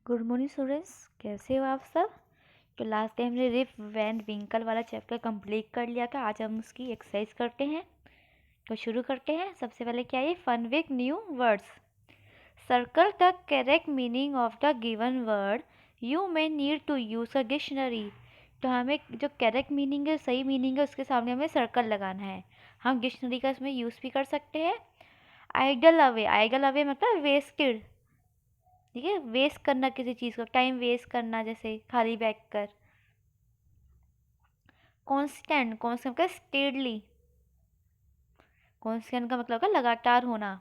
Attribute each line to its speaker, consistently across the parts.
Speaker 1: Good morning students, कैसे हो आप सब। तो लास्ट टाइम हमने रिफ वैन विंकल वाला चैप्टर कंप्लीट कर लिया था। आज हम उसकी एक्सरसाइज करते हैं। तो शुरू करते हैं। सबसे पहले क्या है, fun with new words. Circle the correct meaning of the given word. You may need to use a dictionary. तो हमें जो करेक्ट मीनिंग है, सही मीनिंग है, उसके सामने हमें सर्कल लगाना है। हम डिक्शनरी का इसमें यूज़ भी कर सकते हैं। आइडल अवे, आइडल अवे मतलब वेस्टेड। ठीक है, वेस्ट करना किसी चीज़ को, टाइम वेस्ट करना, जैसे खाली बैठ कर। कॉन्स्टेंट, कॉन्स्टेंट का स्टेडली। कॉन्स्टेंट का मतलब है लगातार होना।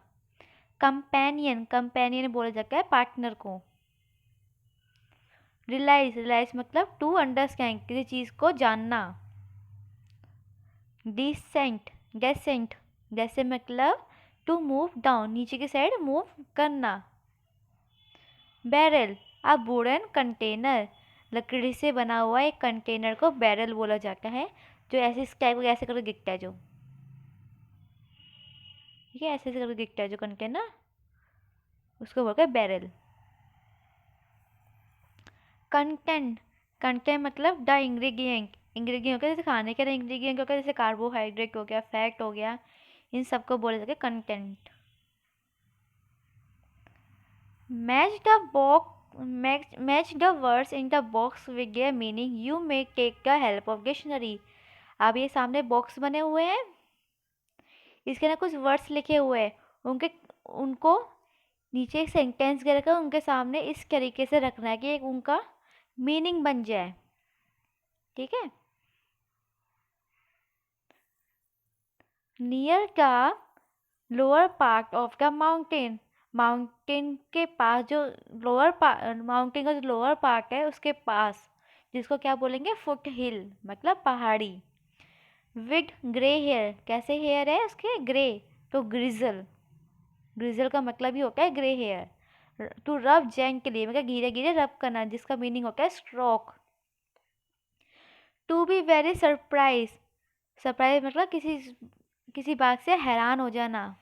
Speaker 1: कंपेनियन, कंपेनियन बोला जाता है पार्टनर को। रिलाइज, रिलाइज मतलब टू अंडरस्टैंड, किसी चीज़ को जानना। डिसेंट, डेसेंट, जैसे मतलब टू मूव डाउन, नीचे की साइड मूव करना। बैरल, अ वुडन कंटेनर, लकड़ी से बना हुआ एक कंटेनर को बैरल बोला जाता है। जो ऐसे इस टाइप का ऐसे करके दिखता है, जो ठीक है, ऐसे ऐसे करके दिखता है जो कंटेनर, उसको बोलते हैं बैरल। कंटेंट, कंटेंट मतलब द इंग्रेडिएंट, इंग्रेडिएंट हो गया जैसे खाने के इंग्रेडिएंट हो गया, जैसे कार्बोहाइड्रेट हो गया, फैट हो गया, इन सबको बोले जाते हैं content. Match the box, match the words in the box with their meaning. You may take the help of dictionary. अब ये सामने बॉक्स बने हुए हैं, इसके अंदर कुछ वर्ड्स लिखे हुए हैं, उनके उनको नीचे एक सेंटेंस के रखा, उनके सामने इस तरीके से रखना है कि एक उनका मीनिंग बन जाए। ठीक है। Near the lower part of the mountain, mountain के पास जो लोअर पार्ट, माउंटेन का जो लोअर पार्ट है उसके पास, जिसको क्या बोलेंगे, फुट हिल मतलब पहाड़ी। विद ग्रे हेयर, कैसे हेयर है उसके, ग्रे, तो ग्रिजल, ग्रिजल का मतलब ही होता है grey hair. To rub gently मतलब धीरे धीरे रब करना, जिसका मीनिंग होता है stroke. To be very surprise, surprise मतलब किसी बात से हैरान हो जाना,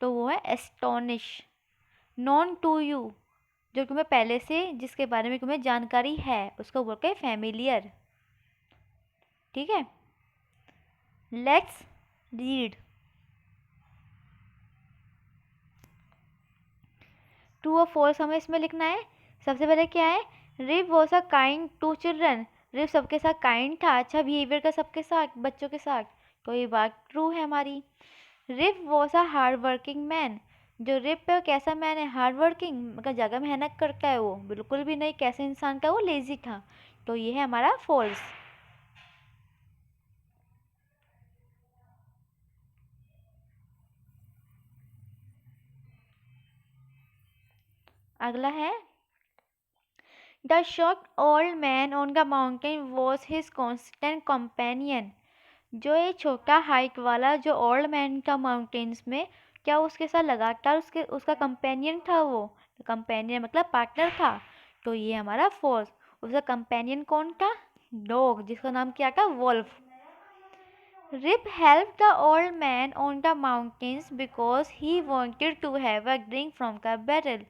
Speaker 1: तो वो है एस्टोनिश। नॉन टू यू, जो तुम्हें पहले से, जिसके बारे में तुम्हें जानकारी है, उसको बोलते हैं फैमिलियर। ठीक है। Let's read. ट्रू और फॉल्स हमें इसमें लिखना है। सबसे पहले क्या है, Rip was a kind to children. Rip सबके साथ काइंड था, अच्छा बिहेवियर का सबके साथ, बच्चों के साथ, तो ये बात ट्रू है हमारी। Rip was a hard working man. जो रिव पे कैसा मैन है, हार्ड वर्किंग मतलब ज़्यादा मेहनत करता है वो, बिल्कुल भी नहीं। कैसे इंसान था वो, लेजी था, तो ये है हमारा फॉल्स। अगला है, the shocked old man on the mountain was his constant companion. जो ये छोटा हाइट वाला जो ओल्ड मैन था माउंटेन्स में, क्या उसके साथ लगातार उसका कंपेनियन था वो, कंपेनियन मतलब पार्टनर था, तो ये हमारा फॉल्स। उसका कंपेनियन कौन था, डॉग, जिसका नाम क्या था, Wolf. Rip help the old man on the mountains because he wanted to have a drink from the barrel.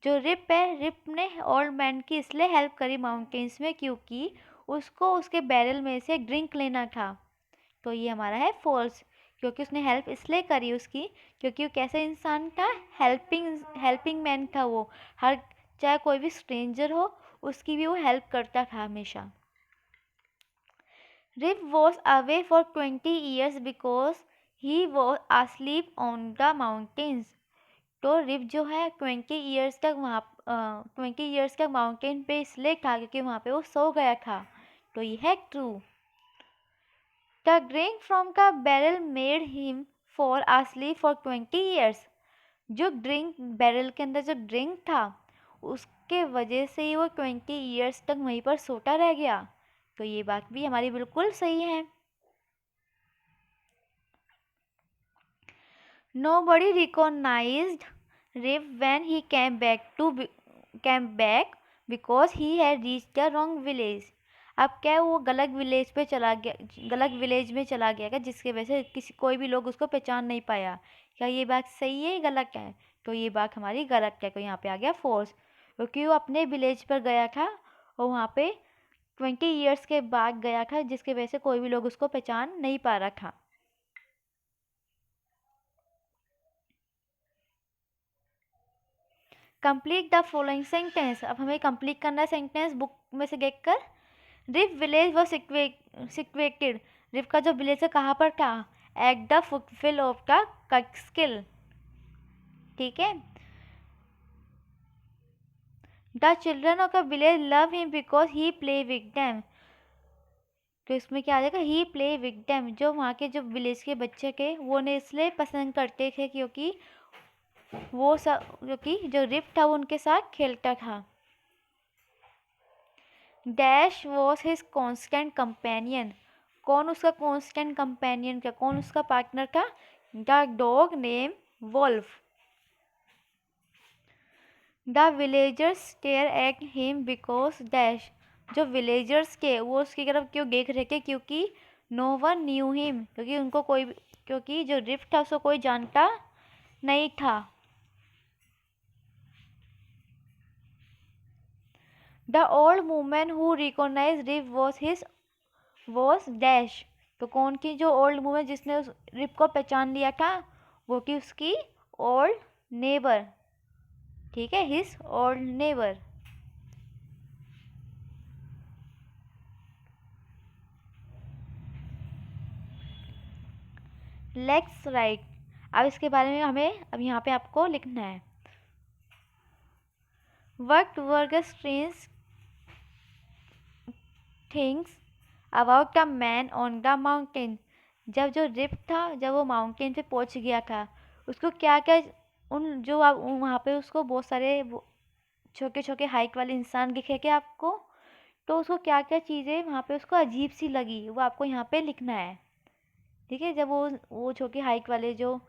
Speaker 1: जो रिप है, रिप ने ओल्ड मैन की इसलिए हेल्प करी माउंटेन्स में क्योंकि उसको उसके बैरल में से ड्रिंक लेना था, तो ये हमारा है फॉल्स। क्योंकि उसने हेल्प इसलिए करी उसकी, क्योंकि वो कैसा इंसान था, हेल्पिंग, हेल्पिंग मैन था वो। हर, चाहे कोई भी स्ट्रेंजर हो, उसकी भी वो हेल्प करता था हमेशा। Rip was away for 20 years because he was asleep on the mountains. तो रिव जो है 20 years तक वहाँ, 20 years तक माउंटेन पे इसलिए था क्योंकि वहाँ पे वो सो गया था, तो ये है true. The drink from the barrel made him fall asleep for 20 years। जो ड्रिंक, बैरल के अंदर जो ड्रिंक था, उसके वजह से ही वो 20 years तक वहीं पर सोता रह गया, तो ये बात भी हमारी बिल्कुल सही है। Nobody recognized Riv when he came back because he had reached the wrong village। अब क्या है, वो गलत विलेज पे चला गया, गलत विलेज में चला गया, जिसकी वजह से किसी, कोई भी लोग उसको पहचान नहीं पाया। क्या ये बात सही है, गलत है, तो ये बात हमारी गलत है, तो यहाँ पे आ गया फॉल्स, क्योंकि वो अपने विलेज पर गया था और वहाँ पे 20 ईयर्स के बाद गया था, जिसकी वजह से कोई भी लोग उसको पहचान नहीं पा रहा था। Complete the following sentence. अब हमें कंप्लीट करना है सेंटेंस बुक में से देखकर। रिफ विलेज वॉज सिक्वेटेड। रिफ का जो विलेज है कहाँ पर था? At the foothill of the Catskill. ठीक है। The children of the village love him because he play with them. तो इसमें क्या आ जाएगा? He play with them. जो वहाँ के जो विलेज के बच्चे थे वो उन्हें इसलिए पसंद करते थे क्योंकि वो सब, क्योंकि जो रिफ था वो उनके साथ खेलता था। Dash was his constant companion. कौन उसका कॉन्स्टेंट कंपेनियन था? कौन उसका पार्टनर था? The dog name Wolf. The villagers stare at him because dash. जो विलेजर्स के वो उसकी तरफ क्यों देख रहे थे? क्योंकि नो वन न्यू हिम, क्योंकि उनको कोई, क्योंकि जो रिफ था उसको कोई जानता नहीं था। The old woman who recognise Rip was dash. तो कौन की जो ओल्ड वुमन जिसने उस रिफ को पहचान लिया था? वो की उसकी ओल्ड नेबर। ठीक है, his old neighbour. Let's write. अब इसके बारे में हमें अब यहाँ पे आपको लिखना है। What were the strange things about the man on the mountain. जब जो रिफ था, जब वो माउंटेन पे पहुंच गया था, उसको क्या क्या उन जो आप वहाँ पे उसको बहुत सारे छोटे छोटे हाइट वाले इंसान दिखे क्या आपको? तो उसको क्या क्या चीज़ें वहाँ पे उसको अजीब सी लगी, वो आपको यहाँ पे लिखना है। ठीक है। जब वो छोटी हाइट वाले जो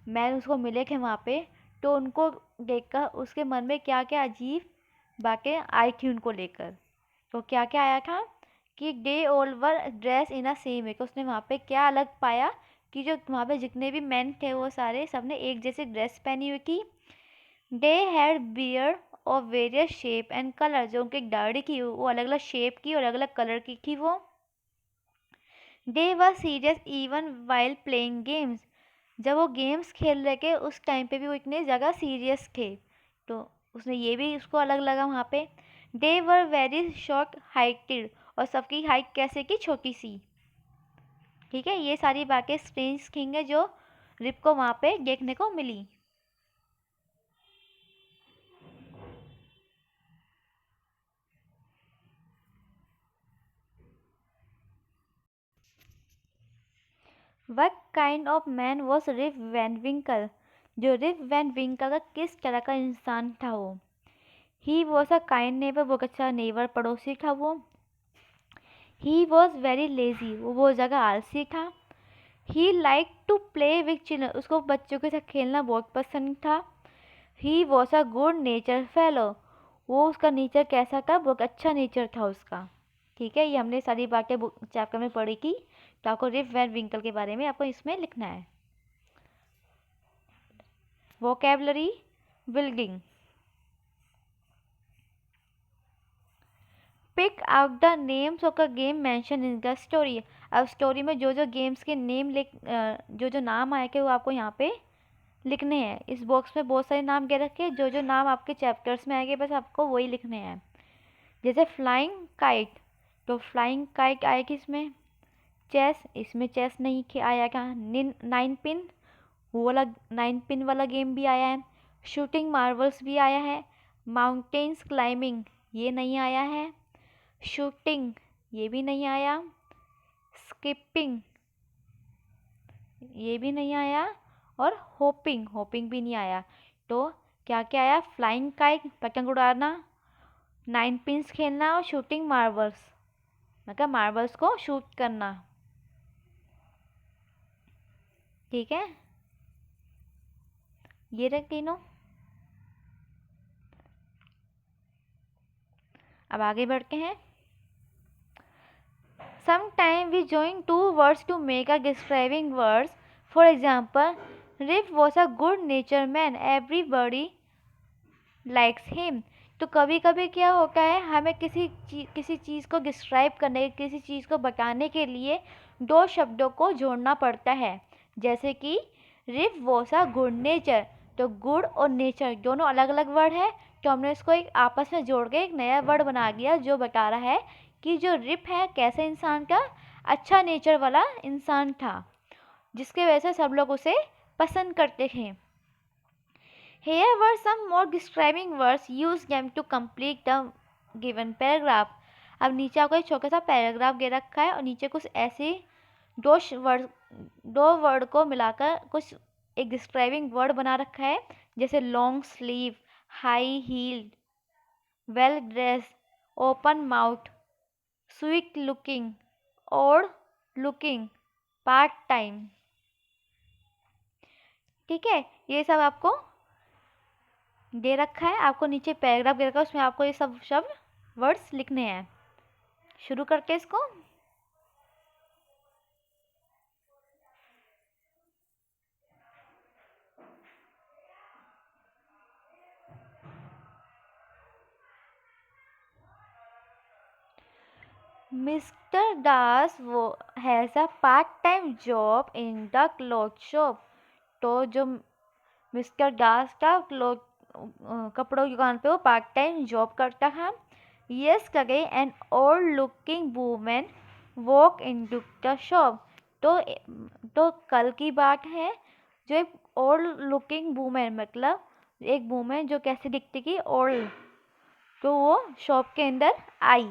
Speaker 1: मैन उसको मिले थे वहाँ पे, तो उनको देखकर उसके मन में क्या क्या अजीब बातें आई थी उनको लेकर। तो क्या क्या आया था कि they all were dress in a same way. उसने वहाँ पे क्या अलग पाया कि जो वहाँ पे जितने भी मैन थे वो सारे सबने एक जैसे ड्रेस पहनी हुई थी। They had beard of various shape and colour. जो उनकी दाढ़ी की वो अलग अलग शेप की और अलग अलग कलर की थी वो। They were serious even while playing games. जब वो गेम्स खेल रहे थे उस टाइम पे भी वो इतने ज़्यादा सीरियस थे, तो उसने ये भी उसको अलग लगा वहाँ पे। दे वर वेरी शॉर्ट हाइटेड। और सबकी हाइट कैसे की? छोटी सी। ठीक है। ये सारी बातें स्ट्रेंज थिंग है जो रिप को वहाँ पे देखने को मिली। What kind of man was Rip Van Winkle. जो रिप वैन विंकल का किस तरह का इंसान था वो? He was a kind neighbour. वो अच्छा नेबर पड़ोसी था वो। He was very lazy. वो बहुत ज़्यादा आलसी था। He like to play with children. उसको बच्चों के साथ खेलना बहुत पसंद था। He was a good nature fellow. वो उसका नेचर कैसा था? बहुत अच्छा नेचर था उसका। ठीक है। ये हमने सारी बातें चैप्टर में पढ़ी थी, तो आपको रिप वैन विंकल के बारे में आपको इसमें लिखना है। Vocabulary building. Pick out the names of the game mention in the story. अब स्टोरी में जो जो गेम्स के नेम जो जो नाम आए थे वो आपको यहाँ पे लिखने हैं। इस बॉक्स में बहुत सारे नाम दे रखे हैं, जो जो नाम आपके चैप्टर्स में आएंगे बस आपको वही लिखने हैं। जैसे फ्लाइंग काइट, तो फ्लाइंग काइट आएगी इसमें। चेस, इसमें चेस नहीं आया था। 9 पिन, वो वाला 9 पिन वाला गेम भी आया है। शूटिंग मार्वल्स भी आया है। माउंटेन्स क्लाइंबिंग, ये नहीं आया है। शूटिंग, ये भी नहीं आया। स्किपिंग, ये भी नहीं आया। और होपिंग, होपिंग भी नहीं आया। तो क्या क्या आया? फ्लाइंग काइट, पतंग उड़ाना। 9 पिन्स खेलना और शूटिंग मार्बल्स, मतलब मार्बल्स को शूट करना। ठीक है, ये रहे तीनों। अब आगे बढ़ते हैं। Sometime we join two words to make a describing words. For example, Rip was a good nature man, everybody likes him. तो कभी कभी क्या होता है, हमें किसी चीज़ को डिस्क्राइब करने, किसी चीज़ को बताने के लिए दो शब्दों को जोड़ना पड़ता है। जैसे कि रिफ वॉज अ गुड नेचर, तो गुड और नेचर दोनों अलग अलग वर्ड है, तो हमने इसको एक आपस में जोड़ के एक नया वर्ड बना दिया जो बता रहा है कि जो रिफ है कैसे इंसान था, अच्छा नेचर वाला इंसान था, जिसके वजह से सब लोग उसे पसंद करते थे। Here were some more describing words, use them to complete the given paragraph. अब नीचे आपको एक छोटा सा पैराग्राफ दे रखा है और नीचे कुछ ऐसे दो वर्ड को मिलाकर कुछ एक डिस्क्राइबिंग वर्ड बना रखा है, जैसे long sleeve, high heeled, well dress, open mouth, sweet looking, old looking, part time. ठीक है, ये सब आपको दे रखा है, आपको नीचे पैराग्राफ दे रखा है, उसमें आपको ये सब शब्द वर्ड्स लिखने हैं। शुरू करके इसको। मिस्टर दास वो has a part time job in the cloth shop. तो जो मिस्टर दास का कपड़ों की दुकान पे वो पार्ट टाइम जॉब करता है। यस कगे an old looking women walk into the shop. तो कल की बात है, जो एक ओल्ड लुकिंग वूमेन, मतलब एक वूमेन जो कैसे दिखती थी, ओल्ड, तो वो शॉप के अंदर आई।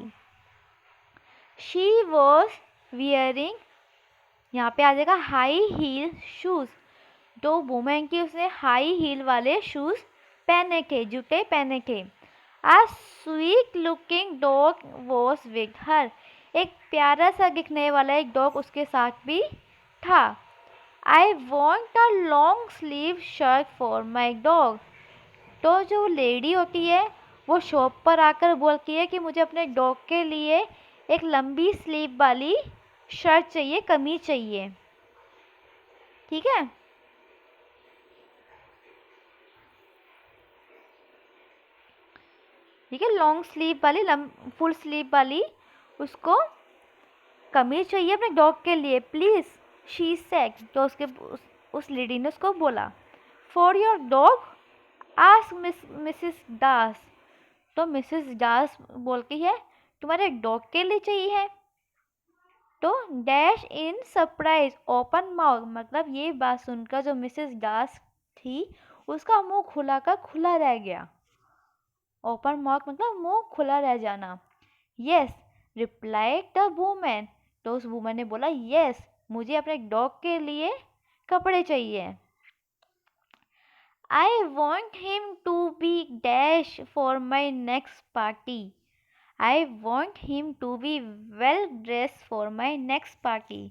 Speaker 1: शी वॉज वियरिंग, यहाँ पे आ जाएगा हाई हील शूज़। तो वुमेन की उसने हाई हील वाले शूज़ पहने थे, जूते पहने थे। A sweet looking dog was with her, एक प्यारा सा दिखने वाला एक डॉग उसके साथ भी था। I want a long sleeve shirt for my dog. तो जो लेडी होती है वो शॉप पर आकर बोलती है कि मुझे अपने डॉग के लिए एक लंबी स्लीव वाली शर्ट चाहिए, कमीज चाहिए। ठीक है, ठीक है, लॉन्ग स्लीव वाली, फुल स्लीव वाली उसको कमीज चाहिए अपने डॉग के लिए, प्लीज़, शी सेड। तो उस लेडी ने उसको बोला, for your dog, ask Mrs Das. तो मिसिस दास बोलती है तुम्हारे डॉग के लिए चाहिए है। तो dash in surprise open mouth, मतलब ये बात सुनकर जो मिसेस दास थी उसका मुंह खुला का खुला रह गया। ओपन माउथ मतलब मुंह खुला रह जाना। यस रिप्लाइड द वुमेन, तो उस वुमेन ने बोला यस, मुझे अपने डॉग के लिए कपड़े चाहिए। I want him to be dash for my next party. I want him to be well dress for my next party.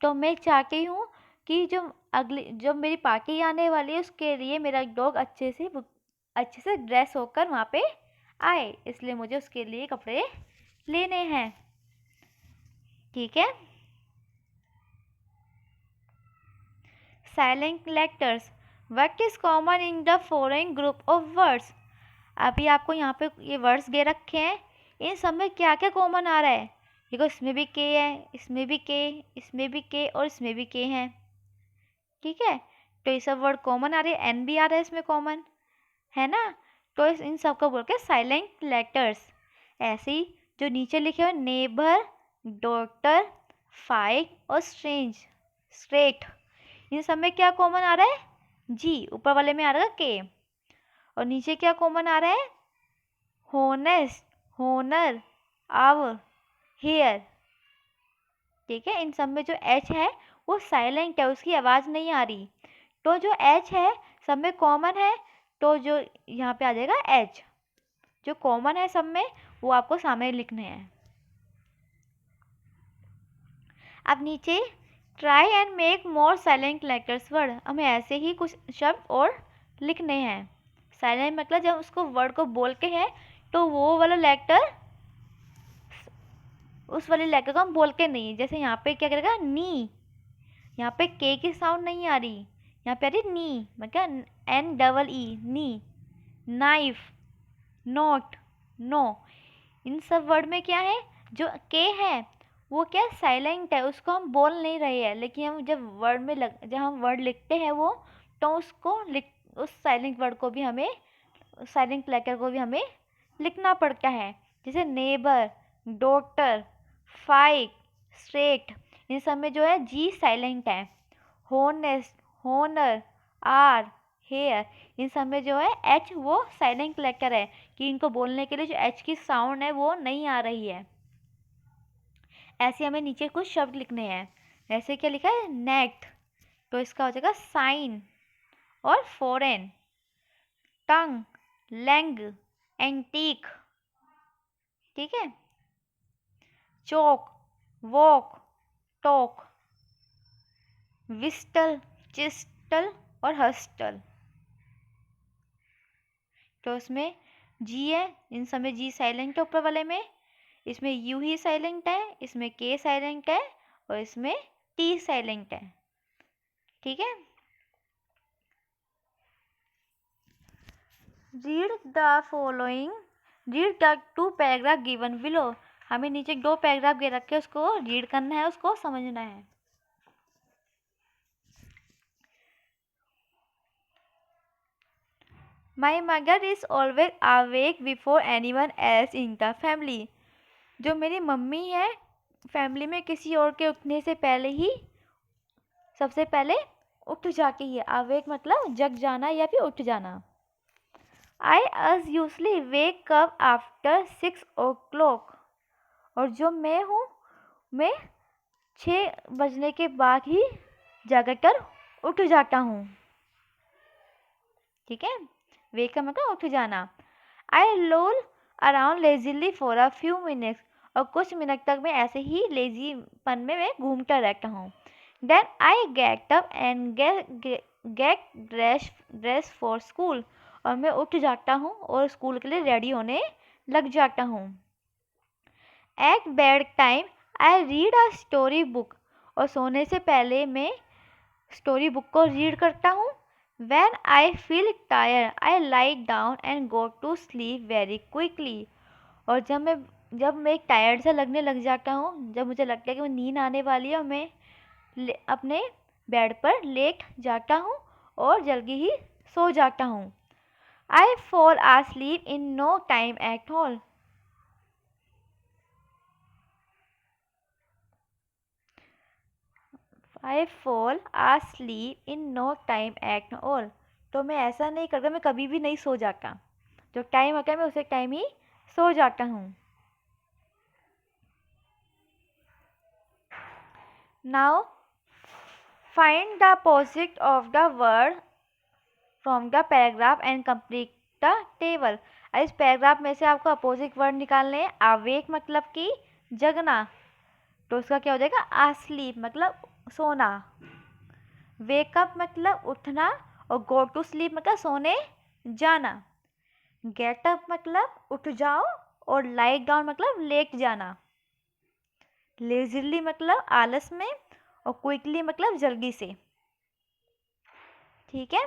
Speaker 1: तो मैं चाहती हूँ कि जो मेरी पार्टी आने वाली है उसके लिए मेरा डॉग अच्छे से ड्रेस होकर वहाँ पे आए, इसलिए मुझे उसके लिए कपड़े लेने हैं। ठीक है, silent letters, what is common in the following group of words. अभी आपको यहाँ पे ये वर्ड्स दे रखे हैं, इन सब में क्या क्या कॉमन आ रहा है। देखो इसमें भी के है, इसमें भी के, इसमें भी के और इसमें भी के हैं। ठीक है, तो ये सब वर्ड कॉमन आ रहे हैं, एन भी आ रहा है इसमें कॉमन, है ना। तो इन सब को बोल के साइलेंट लेटर्स। ऐसे ही जो नीचे लिखे हुए नेबर, डॉटर, फाइट और स्ट्रेट, इन सब में क्या कॉमन आ रहा है, जी। ऊपर वाले में आ रहा है के, और नीचे क्या कॉमन आ रहा है, होनेस्ट, होनर, आवर, हेयर। ठीक है, इन सब में जो एच है वो साइलेंट है, उसकी आवाज़ नहीं आ रही। तो जो एच है सब में कॉमन है, तो जो यहाँ पे आ जाएगा एच, जो कॉमन है सब में वो आपको सामने लिखने हैं। अब नीचे try and make more silent letters word, हमें ऐसे ही कुछ शब्द और लिखने हैं। साइलेंट मतलब जब उसको वर्ड को बोल के है तो वो वाला लेटर, उस वाले लेटर को हम बोल के नहीं, जैसे यहाँ पे क्या करेगा नी, यहाँ पे के की साउंड नहीं आ रही, यहाँ पे आ रही नी, मतलब NEE, knee. Knife, knot, know. इन सब वर्ड में क्या है, जो के है वो क्या साइलेंट है, उसको हम बोल नहीं रहे हैं, लेकिन हम जब हम वर्ड लिखते हैं वो, तो उस साइलेंट वर्ड को भी हमें, साइलेंट लेटर को भी हमें लिखना पड़ता है। जैसे नेबर, डॉटर, फाइट, स्ट्रेट, इन सब में जो है जी साइलेंट है। होनेस्ट, होनर, आर, हेयर, इन सब में जो है एच वो साइलेंट लेटर है, कि इनको बोलने के लिए जो एच की साउंड है वो नहीं आ रही है। ऐसे हमें नीचे कुछ शब्द लिखने हैं। ऐसे क्या लिखा है, नेट, तो इसका हो जाएगा साइन और फॉरेन। टंग, लैंग, एंटीक, ठीक है। चोक, वॉक, टॉक, विस्टल, चिस्टल और हस्टल। तो इसमें जी है, इन सब में जी साइलेंट है ऊपर वाले में, इसमें यू ही साइलेंट है, इसमें के साइलेंट है और इसमें टी साइलेंट है, ठीक है। Read the following, read the 2 paragraph given below. हमें नीचे 2 पैराग्राफ दे रखे हैं, उसको रीड करना है, उसको समझना है। My mother is always awake before anyone else in the family. जो मेरी मम्मी है, फैमिली में किसी और के उठने से पहले ही सबसे पहले उठ जाती है। अवेक मतलब जग जाना या फिर उठ जाना। I as usually wake up after 6 o'clock। और जो मैं हूँ, मैं 6 बजने के बाद ही जाकर उठ जाता हूँ, ठीक है। वेक का मतलब उठ जाना। I loll around lazily for a few minutes. और कुछ मिनट तक मैं ऐसे ही लेजीपन में मैं घूमता रहता हूँ। Then I get up and get dress for school. और मैं उठ जाता हूँ और स्कूल के लिए रेडी होने लग जाता हूँ। At bed time I read a story book. और सोने से पहले मैं स्टोरी बुक को रीड करता हूँ। When I feel tired, I lie down and go to sleep very quickly। और जब मैं टायर्ड सा लगने लग जाता हूँ, जब मुझे लगता है कि वो नींद आने वाली है, और मैं अपने बेड पर लेट जाता हूँ और जल्दी ही सो जाता हूँ। I fall asleep in no time at all। I fall asleep in no time at all। तो मैं ऐसा नहीं करता, मैं कभी भी नहीं सो जाता। जो टाइम होता है मैं उसे टाइम ही सो जाता हूँ। Now find the opposite of the word from the paragraph and complete the table. इस पैराग्राफ में से आपको अपोजिट वर्ड निकालने हैं। अवेक मतलब कि जगना, तो उसका क्या हो जाएगा, asleep मतलब सोना। वेकअप मतलब उठना, और गो टू स्लीप मतलब सोने जाना। गेट अप मतलब उठ जाओ, और लाई डाउन मतलब लेट जाना। लेजिली मतलब आलस में, और क्विकली मतलब जल्दी से, ठीक है।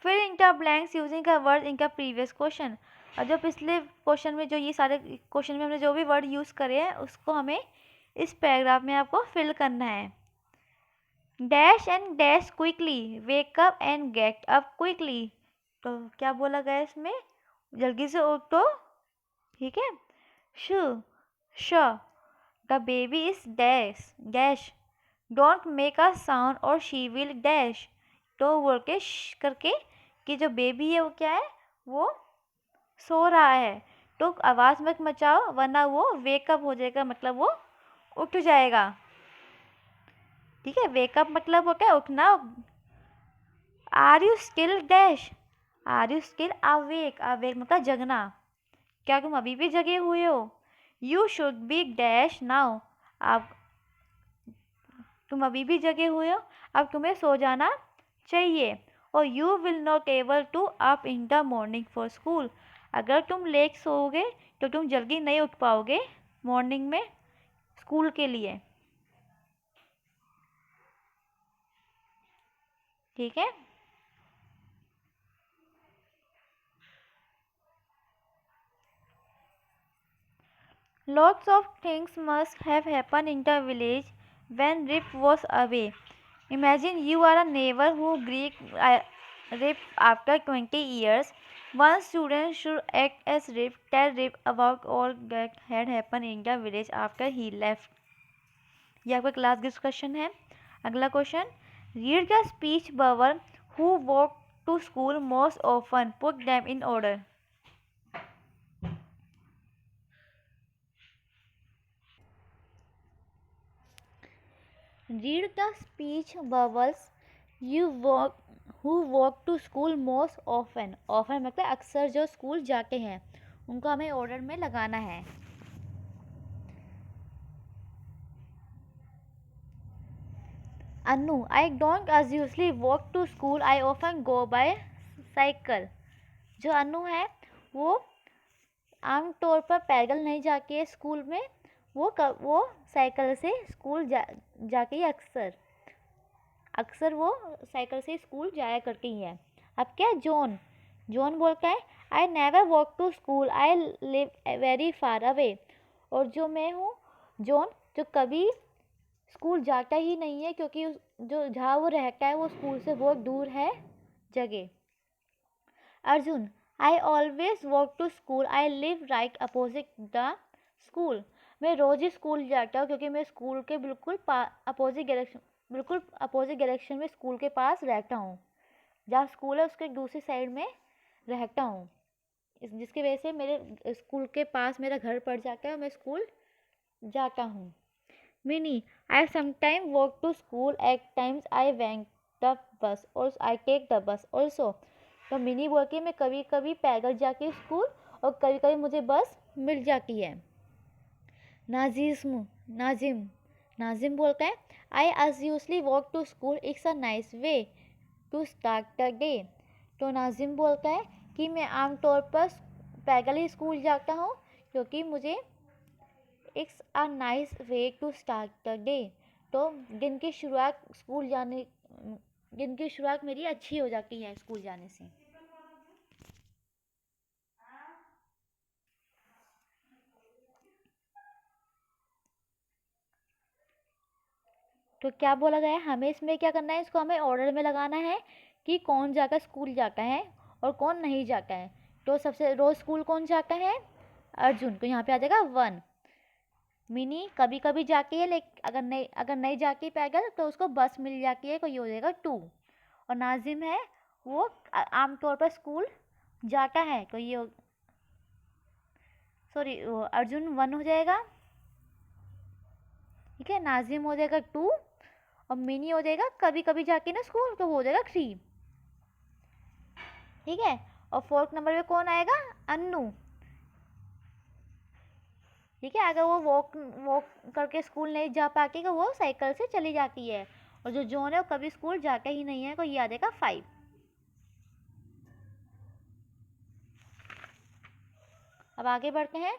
Speaker 1: फिर इनका ब्लैंक्स यूजिंग का वर्ड इनका प्रीवियस क्वेश्चन। और जो पिछले क्वेश्चन में, जो ये सारे क्वेश्चन में हमने जो भी वर्ड यूज़ करे हैं, उसको हमें इस पैराग्राफ में आपको फिल करना है। Dash and dash quickly, wake up and get up quickly. तो क्या बोला गया इसमें, जल्दी से उठो, ठीक है। श the baby is dash dash, don't make a sound और शी विल डैश। तो बोल के करके कि जो बेबी है वो क्या है, वो सो रहा है, तो आवाज़ मत मचाओ, वरना वो वेकअप हो जाएगा, मतलब वो उठ जाएगा, ठीक है। वेकअप मतलब होता है उठना। Are you still dash, are you still awake, awake मतलब जगना, क्या तुम अभी भी जगे हुए हो। You should be dash now, अब तुम अभी भी जगे हुए हो, अब तुम्हें सो जाना चाहिए। और you will not able to up in the morning for school, अगर तुम लेट सोओगे तो तुम जल्दी नहीं उठ पाओगे मॉर्निंग में स्कूल के लिए। ठीक है। Lots of things must have happened in the village when Rip was away. Imagine you are a neighbor who greet Rip after 20 years. One student should act as Rip, tell Rip about all that had happened in the village after he left. ये आपका class discussion है। अगला question, read the speech bubble who walk to school most often, put them in order. Read the speech bubbles you walk who walk to school most often. Often मतलब अक्सर जो school जाते हैं, उनको हमें order में लगाना है। Anu, I don't as usually walk to school, I often go by cycle. जो अनु है वो आमतौर पर पैदल नहीं जाके है स्कूल में, वो साइकिल से स्कूल जाके ही अक्सर वो साइकिल से स्कूल जाया करती है। अब क्या, जॉन बोलता है I never walk to school, I live very far away. और जो मैं हूँ जॉन, जो कभी स्कूल जाता ही नहीं है, क्योंकि जो जहाँ वो रहता है वो स्कूल से बहुत दूर है जगह। Arjun, I always walk to school, I live right opposite the school. मैं रोज ही स्कूल जाता हूँ क्योंकि मैं स्कूल के बिल्कुल अपोजिट डायरेक्शन में स्कूल के पास रहता हूँ। जहाँ स्कूल है उसके दूसरी साइड में रहता हूँ, जिसकी वजह से मेरे स्कूल के पास मेरा घर पड़ जाता है और मैं स्कूल जाता हूँ। Mini, I sometime walk to school, at times I want the bus और I take the bus also. तो मिनी बोल के मैं कभी कभी पैदल जाके स्कूल और कभी कभी मुझे बस मिल जाती है। नाजिम बोलता है I as usually walk to school, it's a nice way to start the day. तो नाजिम बोलता है कि मैं आमतौर पर पैदल ही स्कूल जाता हूँ क्योंकि मुझे it's a nice way to start the day. तो दिन की शुरुआत मेरी अच्छी हो जाती है स्कूल जाने से। तो क्या बोला गया है, हमें इसमें क्या करना है, इसको हमें ऑर्डर में लगाना है कि कौन जाकर स्कूल जाता है और कौन नहीं जाता है। तो सबसे रोज स्कूल कौन जाता है, अर्जुन, तो यहाँ पे आ जाएगा 1। मिनी कभी कभी जाती है, लेकिन अगर नहीं जाती पैदल तो उसको बस मिल जाती है, तो ये हो जाएगा 2। और नाजिम है वो आमतौर पर स्कूल जाता है, तो ये सॉरी अर्जुन 1 हो जाएगा, ठीक है। नाजिम हो जाएगा 2 और मिनी हो जाएगा कभी कभी जाके ना स्कूल, तो वो हो जाएगा 3, ठीक है। और 4th नंबर पे कौन आएगा, अन्नू, ठीक है। अगर वो वॉक करके स्कूल नहीं जा पाती तो वो साइकिल से चली जाती है। और जो जॉन है वो कभी स्कूल जाता ही नहीं है, तो ये आ जाएगा 5। अब आगे बढ़ते हैं।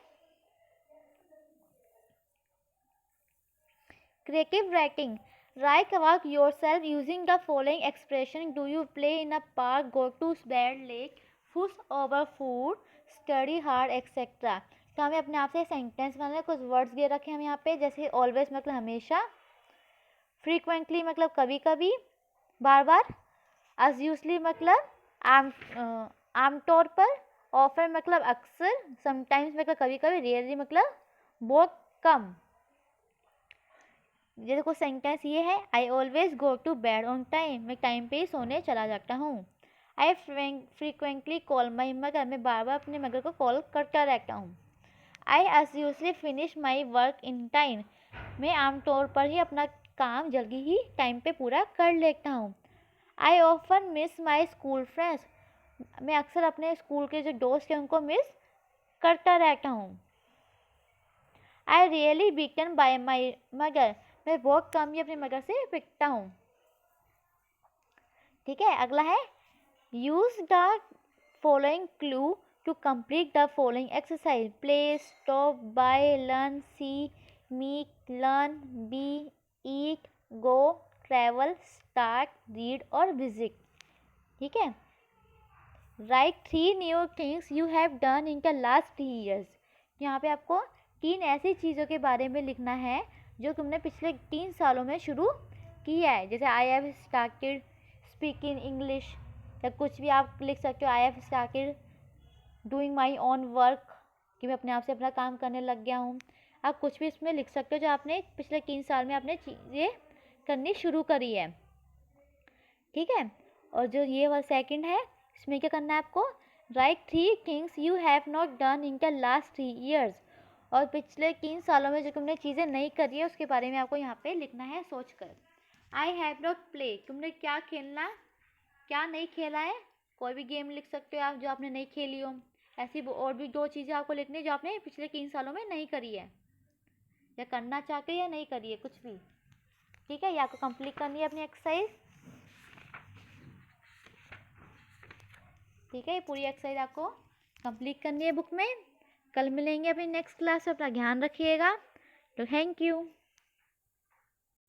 Speaker 1: Creative writing, write about yourself using the following expression, do you play in a park, go to bed late, fuss over food, study hard etcetera. तो हमें अपने आप से सेंटेंस बनाने, कुछ वर्ड्स दे रखे हैं हम यहाँ पे, जैसे ऑलवेज मतलब हमेशा, फ्रीक्वेंटली मतलब कभी कभी, बार बार, एज यूजली मतलब आमतौर पर, ऑफर मतलब अक्सर, समटाइम्स मतलब कभी कभी, रेयरली मतलब बहुत कम। जैसे कुछ सेंटेंस ये है, I always go to bed on time, मैं टाइम पे ही सोने चला जाता हूँ। I frequently call my mother, मैं बार बार अपने मदर को कॉल करता रहता हूँ। I as usually finish my work in time, मैं आमतौर पर ही अपना काम जल्दी ही टाइम पे पूरा कर लेता हूँ। I often miss my school friends, मैं अक्सर अपने स्कूल के जो दोस्त हैं उनको मिस करता रहता हूँ। I really beaten by my mother, मैं बहुत कम ही अपनी मदर से पिटता हूँ, ठीक है। अगला है, use the following clue to complete the following exercise, play, stop, buy, learn, see, meet, learn, be, eat, go, travel, start, read और विजिट। ठीक है। Write 3 new things you have done in the last 3 years. यहाँ पे आपको 3 ऐसी चीज़ों के बारे में लिखना है जो तुमने पिछले 3 सालों में शुरू किया है। जैसे I have started speaking English, या कुछ भी आप लिख सकते हो। I have started doing my own work, कि मैं अपने आप से अपना काम करने लग गया हूँ। आप कुछ भी इसमें लिख सकते हो जो आपने पिछले 3 साल में आपने चीज़ें करनी शुरू करी है। ठीक है। और जो ये वाला सेकंड है, इसमें क्या करना है आपको, right 3 things you have not done in the last 3 years. और पिछले 3 सालों में जो तुमने चीज़ें नहीं करी है उसके बारे में आपको यहाँ पे लिखना है सोच कर। आई हैव नॉट प्ले, तुमने क्या खेलना, क्या नहीं खेला है। कोई भी गेम लिख सकते हो आप जो आपने नहीं खेली हो। ऐसी और भी 2 चीज़ें आपको लिखनी है जो आपने पिछले 3 सालों में नहीं करी है, या करना चाहते हो या नहीं करी है, कुछ भी। ठीक है। ये आपको कंप्लीट करनी है अपनी एक्सरसाइज। ठीक है। ये पूरी एक्सरसाइज आपको कंप्लीट करनी है बुक में। कल मिलेंगे अपनी नेक्स्ट क्लास में। अपना ध्यान रखिएगा। तो थैंक यू।